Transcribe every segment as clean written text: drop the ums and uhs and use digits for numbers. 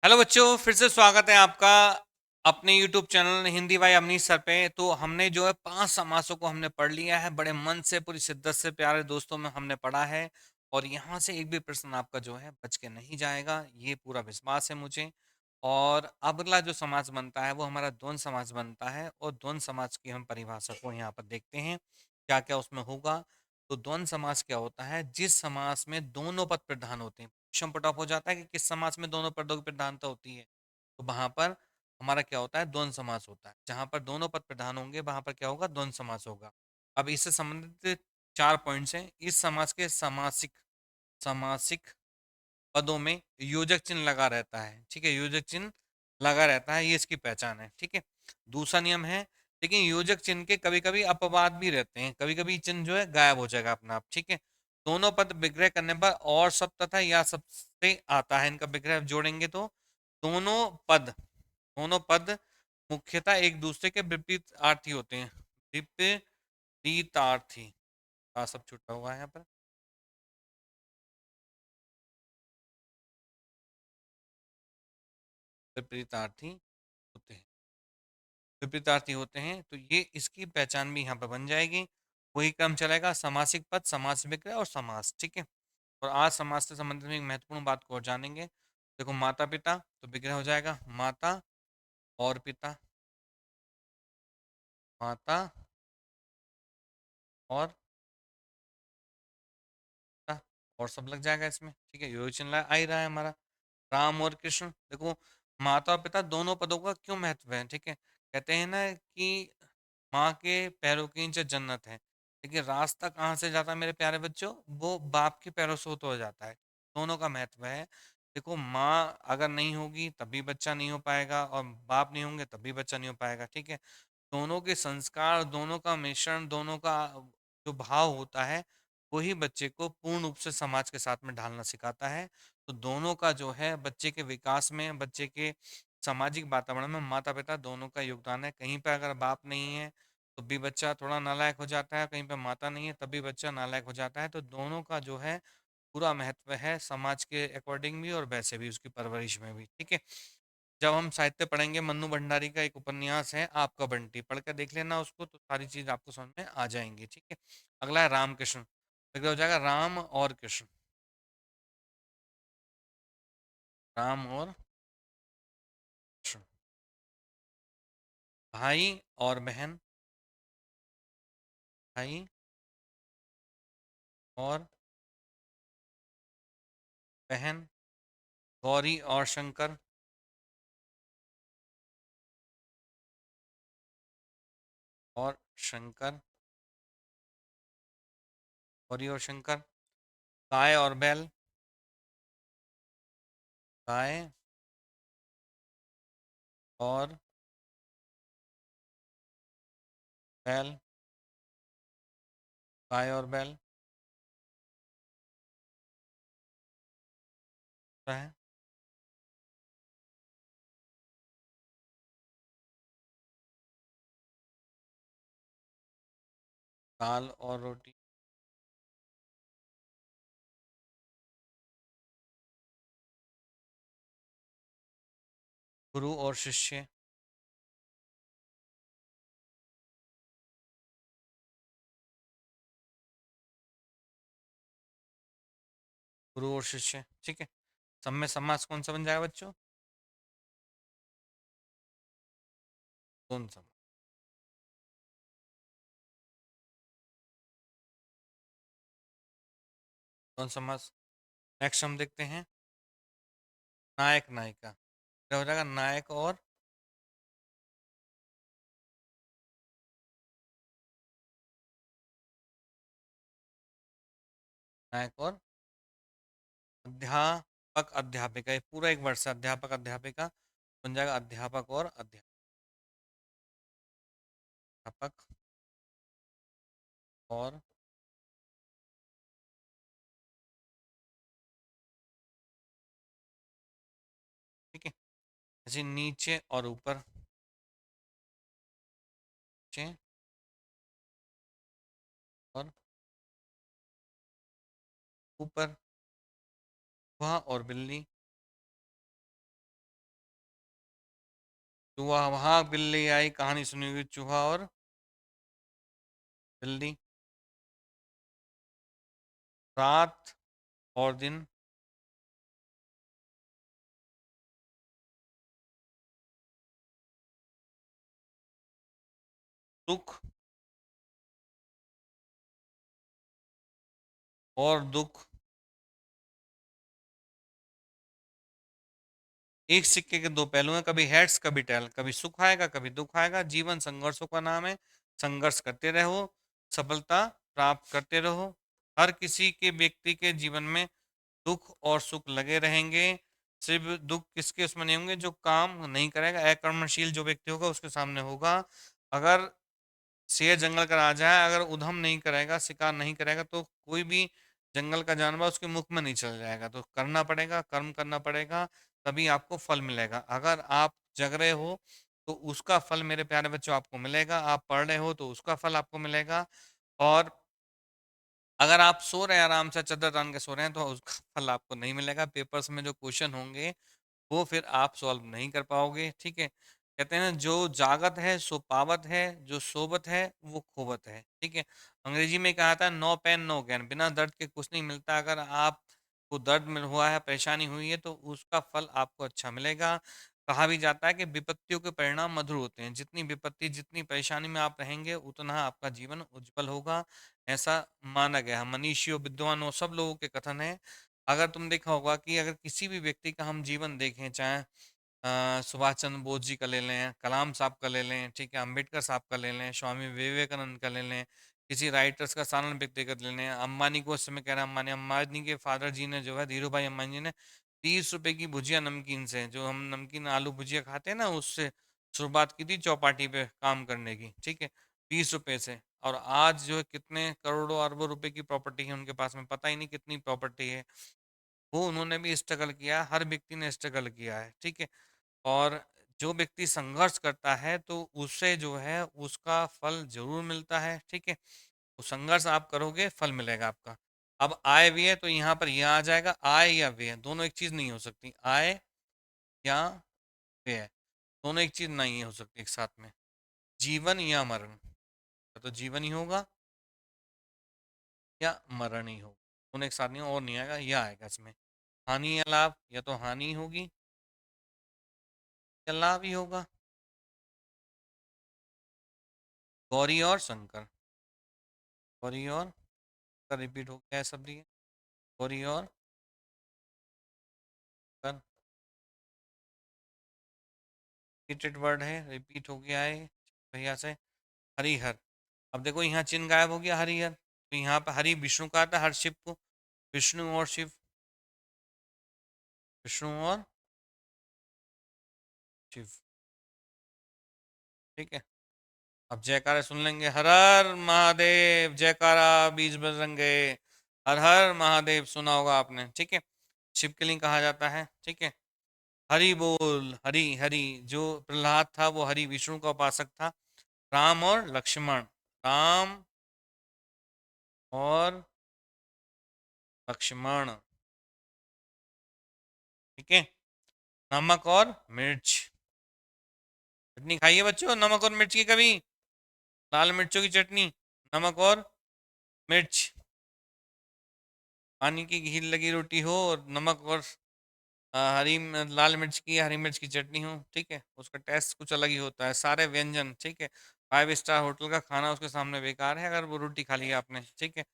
Hello बच्चों, फिर से स्वागत है आपका अपने YouTube चैनल हिंदी भाई अवनीश सर पे। तो हमने जो है 5 समासों को हमने पढ़ लिया है, बड़े मन से पूरी शिद्दत से प्यारे दोस्तों में हमने पढ़ा है। और यहाँ से एक भी प्रश्न आपका जो है बच के नहीं जाएगा, ये पूरा विश्वास है मुझे। और अब अगला जो समास बनता है वो हमारा द्वंद्व समास बनता है, और द्वंद्व समास की हम परिभाषा को यहाँ पर देखते हैं क्या क्या उसमें होगा। तो द्वंद्व समास क्या होता है? जिस समास में दोनों पद प्रधान होते हैं। क्वेश्चन पुट ऑफ हो जाता है कि किस समास में दोनों पदों की प्रधानता होती है। तो वहां पर हमारा क्या होता है? द्वंद्व समास होता है। जहां पर दोनों पद प्रधान होंगे वहां पर क्या होगा? द्वंद्व समास होगा। अब इससे संबंधित 4 पॉइंट्स हैं। इस समास के समासिक समासिक पदों में योजक चिन्ह लगा रहता है। ठीक है, योजक चिन्ह लगा रहता है, ये इसकी पहचान है। ठीक है, दूसरा नियम है, लेकिन योजक चिन्ह के कभी कभी अपवाद भी रहते हैं, कभी कभी चिन्ह जो है गायब हो जाएगा अपना आप। ठीक है, दोनों पद विग्रह करने पर और सब तथा या सबसे आता है, इनका विग्रह जोड़ेंगे तो दोनों पद दोनों पद मुख्यतः एक दूसरे के विपरीतार्थी होते हैं। विपरीतार्थी सब छूटा हुआ है यहाँ पर। विपरीतार्थी होते हैं, विपरीतार्थी होते हैं, तो ये इसकी पहचान भी यहाँ पर बन जाएगी। वही क्रम चलेगा, समासिक पद, समास विग्रह और समास। ठीक है, और आज समास से संबंधित में एक महत्वपूर्ण बात को और जानेंगे। देखो, माता पिता तो विग्रह हो जाएगा माता और पिता, माता और पिता, और सब लग जाएगा इसमें। ठीक है, योजन आ ही रहा है हमारा। राम और कृष्ण, देखो माता और पिता दोनों पदों का क्यों महत्व है? ठीक है, कहते हैं ना कि माँ के पैरों की नीचे जन्नत है, लेकिन रास्ता कहाँ से जाता है मेरे प्यारे बच्चों? वो बाप के पैरों से होता हो जाता है। दोनों का महत्व है। देखो, माँ अगर नहीं होगी तभी बच्चा नहीं हो पाएगा, और बाप नहीं होंगे तभी बच्चा नहीं हो पाएगा। ठीक है, दोनों के संस्कार, दोनों का मिश्रण, दोनों का जो भाव होता है, वही बच्चे को पूर्ण रूप से समाज के साथ में ढालना सिखाता है। तो दोनों का जो है बच्चे के विकास में, बच्चे के सामाजिक वातावरण में माता पिता दोनों का योगदान है। कहीं पर अगर बाप नहीं है तो भी बच्चा थोड़ा नालायक हो जाता है, कहीं पर माता नहीं है तभी बच्चा नालायक हो जाता है। तो दोनों का जो है पूरा महत्व है, समाज के अकॉर्डिंग भी और वैसे भी उसकी परवरिश में भी। ठीक है, जब हम साहित्य पढ़ेंगे, मन्नू भंडारी का एक उपन्यास है आपका बंटी, पढ़ कर देख लेना उसको, तो सारी चीज आपको समझ में आ जाएंगी। ठीक है, अगला है रामकृष्ण, तो क्या हो जाएगा? राम और कृष्ण, राम और कृष्ण। भाई और बहन, भाई और बहन। गौरी और शंकर, और शंकर, गौरी और शंकर। गाय और बैल, गाय और बैल, गाय और बैल है। दाल और रोटी, गुरु और शिष्य, गुरु और शिष्य। ठीक है, सब में समास कौन सा बन जाएगा बच्चों? कौन सा? कौन समास? नेक्स्ट हम देखते हैं नायक नायिका, क्या हो जाएगा? नायक और नायक और अध्यापक अध्यापिका, ये पूरा एक वर्ड से अध्यापक अध्यापिका बन जाएगा अध्यापक और अध्यापक और। ठीक है, जैसे नीचे और ऊपर, नीचे और ऊपर, वह और बिल्ली, चूहा वहां बिल्ली आई, कहानी सुनी हुई चूहा और बिल्ली। रात और दिन। सुख और दुख। एक सिक्के के दो पहलू हैं, कभी हेड्स कभी टेल, कभी सुख आएगा कभी दुख आएगा। जीवन संघर्षों का नाम है, संघर्ष करते रहो, सफलता प्राप्त करते रहो। हर किसी के व्यक्ति के जीवन में दुख और सुख लगे रहेंगे। सिर्फ दुख किसके उसमें नहीं होंगे, जो काम नहीं करेगा, अकर्मशील जो व्यक्ति होगा उसके सामने होगा। अगर शेर जंगल का राजा है, अगर उधम नहीं करेगा, शिकार नहीं करेगा, तो कोई भी जंगल का जानवर उसके मुख में नहीं चल जाएगा। तो करना पड़ेगा, कर्म करना पड़ेगा, तभी आपको फल मिलेगा। अगर आप जग रहे हो तो उसका फल मेरे प्यारे बच्चों आपको मिलेगा, आप पढ़ रहे हो तो उसका फल आपको मिलेगा। और अगर आप सो रहे हैं आराम से चद्दर तान के सो रहे हैं तो उसका फल आपको नहीं मिलेगा। पेपर्स में जो क्वेश्चन होंगे वो फिर आप सॉल्व नहीं कर पाओगे। ठीक है, कहते हैं ना, जो जागत है सो पावत है, जो सोवत है वो खोवत है। ठीक है, अंग्रेजी में कहा था नो पेन नो गेन, बिना दर्द के कुछ नहीं मिलता। अगर आपको दर्द मिल हुआ है, परेशानी हुई है, तो उसका फल आपको अच्छा मिलेगा। कहा भी जाता है कि विपत्तियों के परिणाम मधुर होते हैं। जितनी विपत्ति, जितनी परेशानी में आप रहेंगे, उतना आपका जीवन उज्जवल होगा, ऐसा माना गया है। मनीषियों, विद्वानों, सब लोगों के कथन है। अगर तुम देखा होगा कि अगर किसी भी व्यक्ति का हम जीवन देखें, चाहे सुभाष चंद्र बोस जी का ले लें, कलाम साहब का ले लें, ठीक है, अंबेडकर साहब का ले लें, स्वामी विवेकानंद का ले लें, किसी राइटर्स का साधारण व्यक्तिगत ले लें, अंबानी को उस समय कह रहा है, अंबानी अंबानी के फादर जी ने जो है, धीरू भाई अंबानी जी ने 30 रुपए की भुजिया नमकीन से, जो हम नमकीन आलू भुजिया खाते हैं ना, उससे शुरुआत की थी चौपाटी पे काम करने की। ठीक है, 20 रुपए से। और आज जो है कितने करोड़ों अरबों रुपए की प्रॉपर्टी है उनके पास में, पता ही नहीं कितनी प्रॉपर्टी है। वो उन्होंने भी स्ट्रगल किया, हर व्यक्ति ने स्ट्रगल किया है। ठीक है, और जो व्यक्ति संघर्ष करता है तो उससे जो है उसका फल जरूर मिलता है। ठीक है, तो संघर्ष आप करोगे, फल मिलेगा आपका। अब आय व्यय, तो यहाँ पर यह आ जाएगा, आय या व्यय दोनों एक चीज नहीं हो सकती। आय या व्यय दोनों एक चीज नहीं हो सकती एक साथ में। जीवन या मरण, या तो जीवन ही होगा या मरण ही होगा, दोनों एक साथ नहीं, और नहीं आएगा, यह आएगा इसमें। हानि या लाभ, या तो हानि होगी या लाभ ही होगा। गौरी और शंकर, गौरी और का रिपीट हो गया है शब्द ये, गौरी और कर, रिपीटेड वर्ड है, रिपीट हो गया है भैया से। हरिहर, अब देखो यहाँ चिन्ह गायब हो गया, हरिहर, तो यहाँ पर हरि विष्णु का आता है, हर शिव को, विष्णु और शिव, विष्णु और शिव। ठीक है, अब जयकारा सुन लेंगे, हर हर महादेव, जयकारा बीज बजरंगे, हर हर महादेव सुना होगा आपने। ठीक है, शिव के लिए कहा जाता है। ठीक है, हरि बोल, हरि हरि, जो प्रहलाद था वो हरि विष्णु का उपासक था। राम और लक्ष्मण, राम और लक्ष्मण। ठीक है, नमक और मिर्च, चटनी खाइए बच्चों, नमक और मिर्च की कभी, लाल मिर्चों की चटनी, नमक और मिर्च, पानी की घी लगी रोटी हो और नमक और लाल मिर्च की, हरी मिर्च की चटनी हो। ठीक है, उसका टेस्ट कुछ अलग ही होता है। सारे व्यंजन, ठीक है, 5 स्टार होटल का खाना उसके सामने बेकार है अगर वो रोटी खा लिया आपने। ठीक है,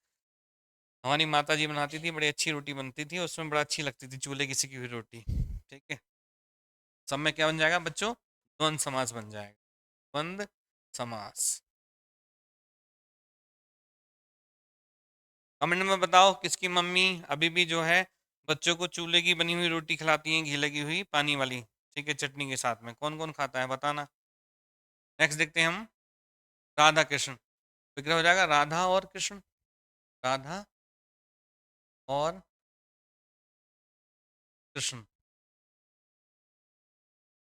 हमारी माता जी बनाती थी, बड़ी अच्छी रोटी बनती थी, उसमें बड़ा अच्छी लगती थी चूल्हे की सिकी हुई रोटी। ठीक है, सब में क्या बन जाएगा बच्चों, द्वंद समास बन जाएगा, द्वंद समास। कमेंट में बताओ किसकी मम्मी अभी भी जो है बच्चों को चूल्हे की बनी हुई रोटी खिलाती हैं, घी लगी हुई पानी वाली, ठीक है, चटनी के साथ में। कौन कौन खाता है बताना। नेक्स्ट देखते हैं हम, राधा कृष्ण, विग्रह हो जाएगा राधा और कृष्ण, राधा और कृष्ण।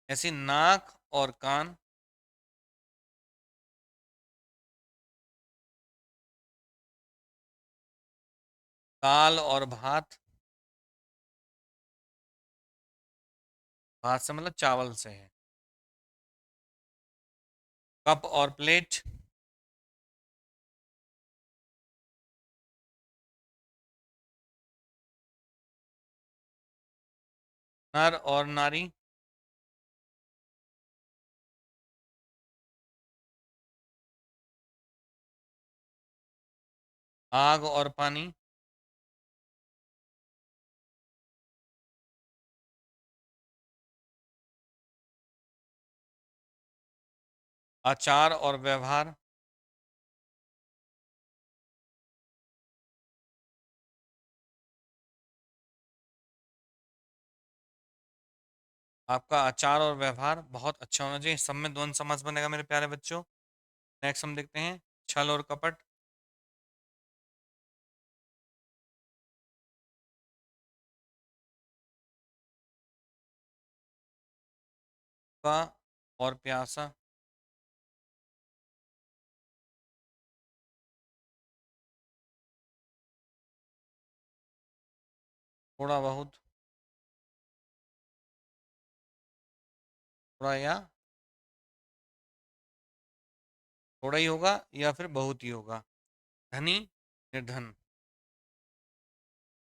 ऐसी नाक और कान, दाल और भात, भात से मतलब चावल से है, कप और प्लेट। नर और नारी। आग और पानी। आचार और व्यवहार। आपका आचार और व्यवहार बहुत अच्छा होना चाहिए, सब में द्वंद्व समास बनेगा मेरे प्यारे बच्चों। नेक्स्ट हम देखते हैं छल और कपट। का और प्यासा। थोड़ा बहुत। थोड़ा या थोड़ा ही होगा या फिर बहुत ही होगा। धनी निर्धन।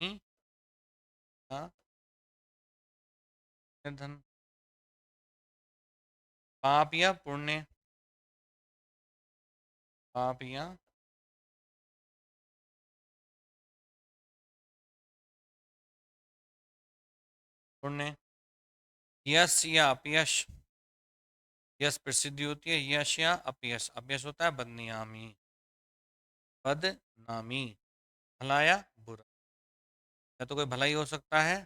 धनी या निर्धन। पाप या पुण्य। पाप या पुण्य। यश या अपयश। यश प्रसिद्धि होती है, यश या अपयश। अपयश होता है बदनामी। बदनामी। भला या बुरा। या तो कोई भला ही हो सकता है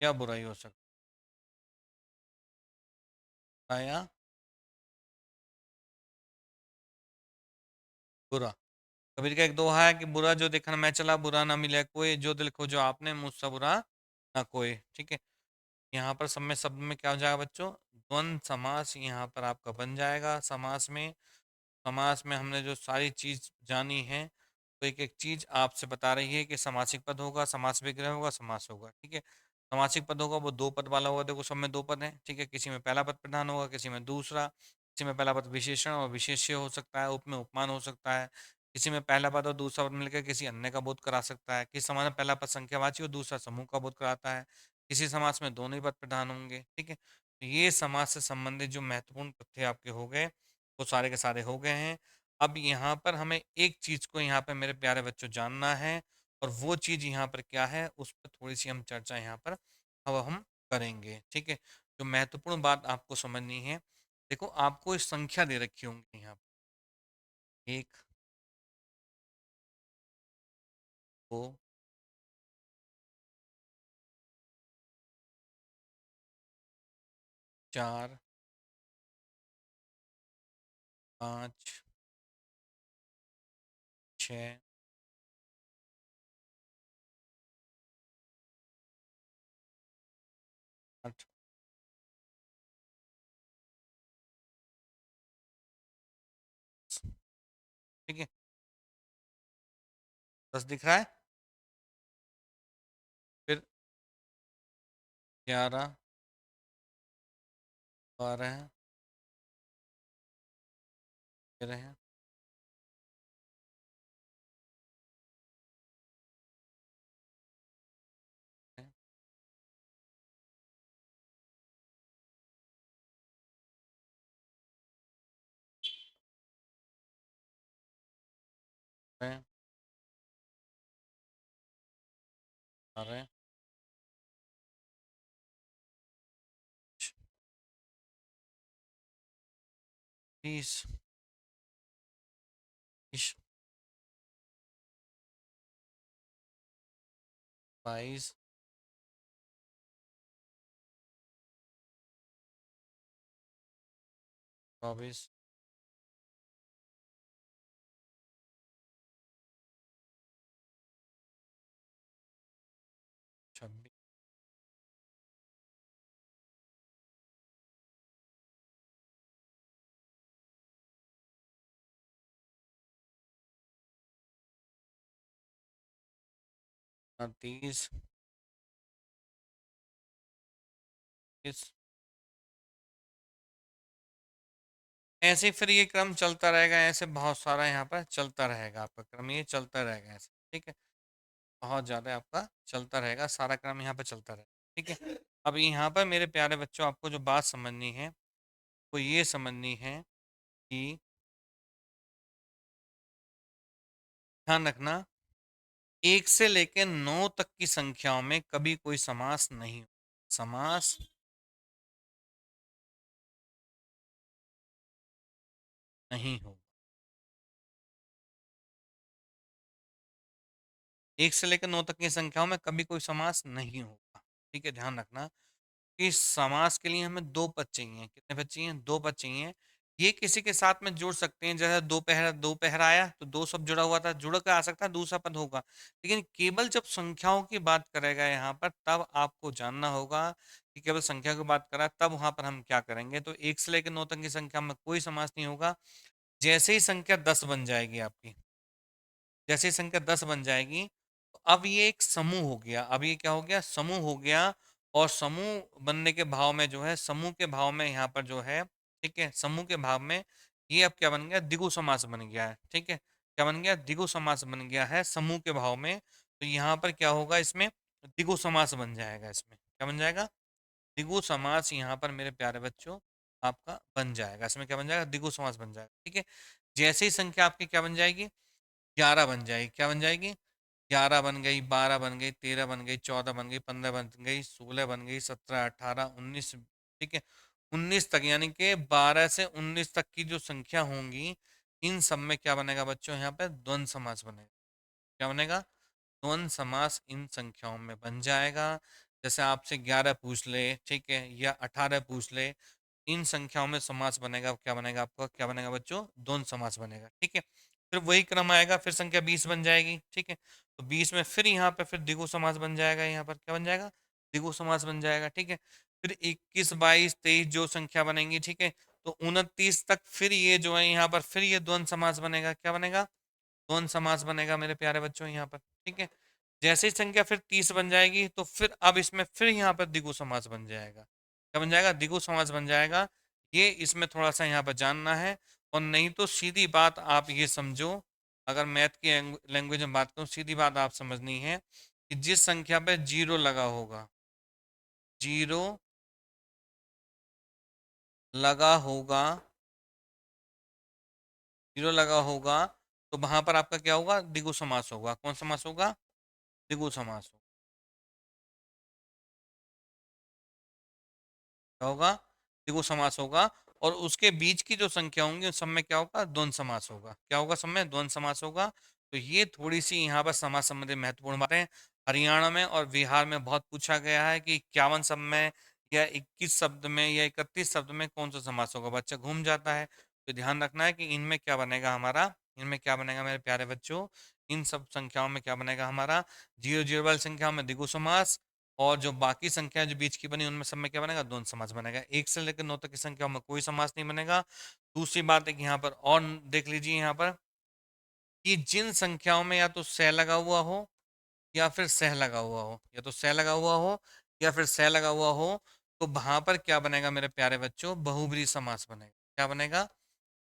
या बुरा ही हो सकता है, या बुरा। कबीर का एक दोहा है कि बुरा जो देखना मैं चला, बुरा ना मिले कोई, जो दिल खोजो आपने, मुझसे बुरा ना कोई। ठीक है। यहाँ पर सब में, शब्द में क्या हो जाएगा बच्चों? द्वंद समास यहाँ पर आपका बन जाएगा। समास में, समास में हमने जो सारी चीज जानी है, तो एक एक चीज आपसे बता रही है कि समासिक पद होगा, समास विग्रह होगा, समास होगा। ठीक है। समासिक पद होगा वो दो पद वाला होगा, देखो सब में दो पद हैं। ठीक है। किसी में पहला पद प्रधान होगा, किसी में दूसरा। किसी में पहला पद विशेषण और विशेष्य हो सकता है, उप में उपमान हो सकता है। किसी में पहला पद और दूसरा पद मिलकर किसी अन्य का बोध करा सकता है। किसी समाज में पहला पद संख्यावाची और दूसरा समूह का बोध कराता है। किसी समास में दोनों ही पद प्रधान होंगे। ठीक है। तो ये समाज से संबंधित जो महत्वपूर्ण तथ्य आपके हो गए, वो सारे के सारे हो गए हैं। अब यहाँ पर हमें एक चीज को यहाँ पे मेरे प्यारे बच्चों जानना है, और वो चीज यहाँ पर क्या है, उस पर थोड़ी सी हम चर्चा यहाँ पर अब हम करेंगे। ठीक है। जो महत्वपूर्ण बात आपको समझनी है, देखो आपको इस संख्या दे रखी होंगी यहाँ पर। एक, दो, चार, पाँच, छ, आठ। ठीक है। 10 दिख रहा है। फिर 11, 12, 13, 18, 30, 22, 24, 26, 30, 31, ऐसे फिर ये क्रम चलता रहेगा, ऐसे बहुत सारा यहाँ पर चलता रहेगा, आपका क्रम ये चलता रहेगा ऐसे, ठीक है। बहुत ज़्यादा आपका चलता रहेगा, सारा क्रम यहाँ पर चलता रहेगा, ठीक है। अब यहाँ पर मेरे प्यारे बच्चों आपको जो बात समझनी है वो ये समझनी है कि ध्यान रखना, एक से लेकर 9 तक की संख्याओं में कभी कोई समास नहीं हो, समास नहीं हो। एक से लेकर 9 तक की संख्याओं में कभी कोई समास नहीं होगा, ठीक है। ध्यान रखना कि समास के लिए हमें दो पद चाहिए, कितने पद चाहिए, दो पद चाहिए। ये किसी के साथ में जुड़ सकते हैं, जैसे दोपहर, दोपहर आया तो दो शब्द जुड़ा हुआ था, जुड़ के आ सकता है, दूसरा पद होगा। लेकिन केवल जब संख्याओं की बात करेगा यहाँ पर, तब आपको जानना होगा कि केवल संख्या की बात करा, तब वहां पर हम क्या करेंगे। तो एक से लेकर 9 तक की संख्या में कोई समास नहीं होगा। जैसे ही संख्या 10 बन जाएगी आपकी, जैसे ही संख्या 10 बन जाएगी, तो अब ये एक समूह हो गया, अब ये क्या हो गया, समूह हो गया। और समूह बनने के भाव में जो है, समूह के भाव में यहाँ पर जो है, ठीक है, समूह के भाव में ये अब क्या बन गया, द्विगु समास बन गया है, ठीक है। क्या बन गया, द्विगु समास बन गया है समूह के भाव में। तो यहाँ पर क्या होगा, इसमें द्विगु समास बन जाएगा, इसमें क्या बन जाएगा, द्विगु समास यहाँ पर मेरे प्यारे बच्चों आपका बन जाएगा, इसमें क्या बन जाएगा, द्विगु समास बन जाएगा, ठीक है। जैसे ही संख्या आपकी क्या बन जाएगी, 11 बन जाएगी, क्या बन जाएगी, 11 बन गई, 12 बन गई, 13 बन गई, 14 बन गई, 15 बन गई, 16 बन गई, 17, 18, 19, ठीक है, 19 तक, यानी कि 12 से 19 तक की जो संख्या होंगी, इन सब में क्या बनेगा बच्चों, यहाँ पे द्वंद्व समास बनेगा। क्या बनेगा, द्वंद्व समास इन संख्याओं में बन जाएगा। जैसे आपसे 11 पूछ ले, ठीक है, या 18 पूछ ले, इन संख्याओं में समास बनेगा, क्या बनेगा आपका, क्या बनेगा बच्चों, द्वंद्व समास बनेगा, ठीक है। फिर वही क्रम आएगा, फिर संख्या 20 बन जाएगी, ठीक है। तो 20 में फिर यहाँ पे फिर द्विगु समास बन जाएगा, यहाँ पर क्या बन जाएगा, द्विगु समास बन जाएगा, ठीक है। फिर 21, 22, 23 जो संख्या बनेंगी, ठीक है। तो 29 तक फिर ये जो है यहाँ पर फिर ये द्वंद्व समास बनेगा, क्या बनेगा, द्वंद्व समास बनेगा मेरे प्यारे बच्चों यहाँ पर, ठीक है। जैसे ही संख्या फिर 30 बन जाएगी, तो फिर अब इसमें फिर यहाँ पर द्विगु समास बन जाएगा, क्या बन जाएगा, द्विगु समास बन जाएगा। ये इसमें थोड़ा सा यहाँ पर जानना है। और नहीं तो सीधी बात आप ये समझो, अगर मैथ की लैंग्वेज में बात करूँ, सीधी बात आप समझनी है कि जिस संख्या पे जीरो लगा होगा, जीरो लगा होगा, जीरो लगा होगा, तो वहां पर आपका क्या होगा, द्विगु समास होगा। कौन समास होगा, द्विगु समास होगा। क्या होगा, द्विगु समास होगा। और उसके बीच की जो संख्या होंगी उस सब में क्या होगा, द्वंद्व समास होगा। क्या होगा, सब में द्वंद्व समास होगा। तो ये थोड़ी सी यहाँ पर समास संबंधी महत्वपूर्ण बातें। हरियाणा में और बिहार में बहुत पूछा गया है कि 51 शब्द में या 21 शब्द में या 31 शब्द में कौन सा समास होगा, बच्चा घूम जाता है। तो ध्यान रखना है कि इनमें क्या बनेगा हमारा, इनमें क्या बनेगा मेरे प्यारे बच्चों, इन सब संख्याओं में क्या बनेगा हमारा, जीरो जीरो वाली संख्याओं में द्विगु समास, और जो बाकी संख्या जो बीच की बनी उनमें सब में क्या बनेगा, द्वंद्व समास बनेगा। एक से लेकर 9 तक की संख्याओं में कोई समास नहीं बनेगा। दूसरी बात है कि यहाँ पर और देख लीजिए, यहाँ पर कि जिन संख्याओं में या तो सह लगा हुआ हो या फिर सह लगा हुआ हो, या तो सह लगा हुआ हो या फिर सह लगा हुआ हो, तो वहां पर क्या बनेगा मेरे प्यारे बच्चों, बहुब्रीहि समास बनेगा। क्या बनेगा,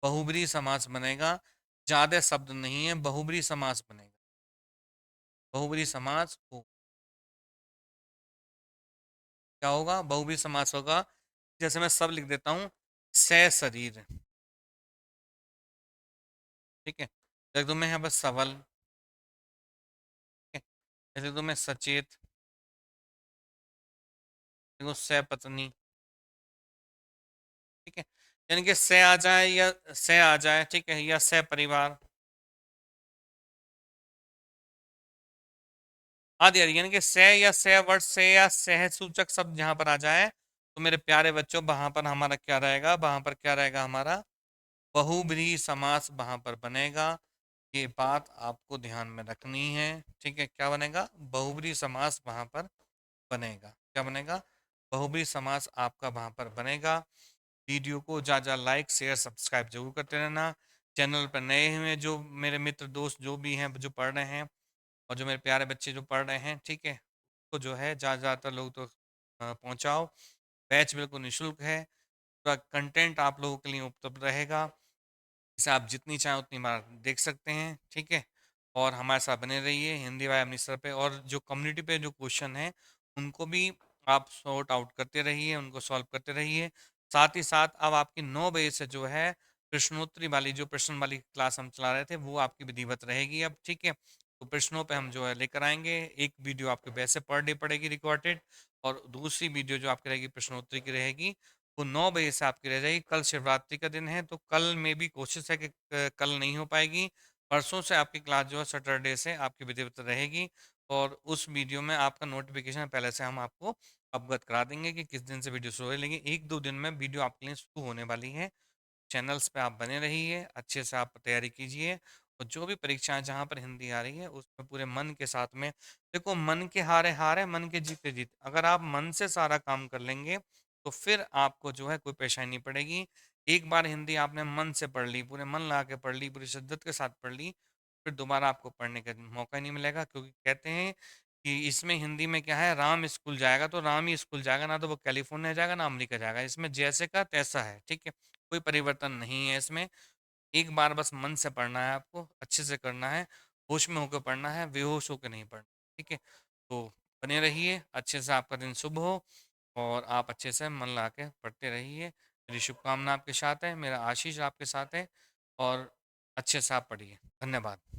बहुब्रीहि समास बनेगा। ज्यादा शब्द नहीं है, बहुब्रीहि समास बनेगा, बहुब्रीहि समास हो। क्या होगा, बहुब्रीहि समास होगा। जैसे मैं सब लिख देता हूँ, स शरीर, ठीक है। लिख दूं मैं यहाँ पर सबल, ठीक है। लिख दूं मैं सचेत, देखो स पत्नी, ठीक है। यानी कि स आ जाए या स आ जाए, ठीक है, या स परिवार आदि आदि, यानी कि स या स वर्ड से या सह सूचक शब्द जहां पर आ जाए, तो मेरे प्यारे बच्चों वहां पर हमारा क्या रहेगा, वहां पर क्या रहेगा हमारा, बहुब्रीहि समास वहां पर बनेगा। ये बात आपको ध्यान में रखनी है, ठीक है। क्या बनेगा, बहुब्रीहि समास वहां पर बनेगा। क्या बनेगा, बहुब्रीहि समास आपका वहां पर बनेगा। वीडियो को ज़्यादा लाइक शेयर सब्सक्राइब जरूर करते रहना। चैनल पर नए हुए जो मेरे मित्र दोस्त जो भी हैं, जो पढ़ रहे हैं, और जो मेरे प्यारे बच्चे जो पढ़ रहे हैं, ठीक है, तो जो है ज़्यादातर लोग तो पहुँचाओ। बैच बिल्कुल निःशुल्क है। पूरा कंटेंट आप लोगों के लिए उपलब्ध रहेगा। इसे आप जितनी चाहें उतनी बार देख सकते हैं, ठीक है? और हमारे साथ बने रहिए हिंदी भाई अपनी सर पे, और जो कम्युनिटी पे जो क्वेश्चन है उनको भी आप सॉर्ट आउट करते रहिए, उनको सॉल्व करते रहिए। साथ ही साथ अब आपकी 9 बजे से जो है प्रश्नोत्तरी वाली, जो प्रश्न वाली क्लास हम चला रहे थे, वो आपकी विधिवत रहेगी अब, ठीक है? तो प्रश्नों पे हम जो है लेकर आएंगे। एक वीडियो आपके वैसे पर डे पड़ेगी रिकॉर्डेड, और दूसरी वीडियो जो आपकी रहेगी प्रश्नोत्तरी की रहेगी, वो 9 बजे से आपकी रह जाएगी। कल शिवरात्रि का दिन है, तो कल में भी कोशिश है कि कल नहीं हो पाएगी। परसों से आपकी क्लास जो है सैटरडे से आपकी विधिवत रहेगी, और उस वीडियो में आपका नोटिफिकेशन पहले से हम आपको अवगत करा देंगे कि किस दिन से वीडियो शुरू है। लेकिन 1-2 दिन में वीडियो आपके लिए शुरू होने वाली है। चैनल्स पे आप बने रहिए, अच्छे से आप तैयारी कीजिए, और जो भी परीक्षाएं जहाँ पर हिंदी आ रही है उसमें पूरे मन के साथ में, देखो मन के हारे हार है, मन के जीते जीत। अगर आप मन से सारा काम कर लेंगे तो फिर आपको जो है कोई परेशानी नहीं पड़ेगी। एक बार हिंदी आपने मन से पढ़ ली, पूरे मन लगा के पढ़ ली, पूरी शिद्दत के साथ पढ़ ली, फिर दोबारा आपको पढ़ने का मौका ही नहीं मिलेगा। क्योंकि कहते हैं कि इसमें हिंदी में क्या है, राम स्कूल जाएगा तो राम ही स्कूल जाएगा, ना तो वो कैलिफोर्निया जाएगा ना अमेरिका जाएगा। इसमें जैसे का तैसा है, ठीक है? कोई परिवर्तन नहीं है इसमें। एक बार बस मन से पढ़ना है, आपको अच्छे से करना है, होश में होकर पढ़ना है, बेहोश होकर नहीं पढ़ना, ठीक है? तो बने रहिए, अच्छे से आपका दिन शुभ हो, और आप अच्छे से मन लगा के पढ़ते रहिए। मेरी शुभकामना आपके साथ है, मेरा आशीष आपके साथ है, और अच्छे से आप पढ़िए। धन्यवाद।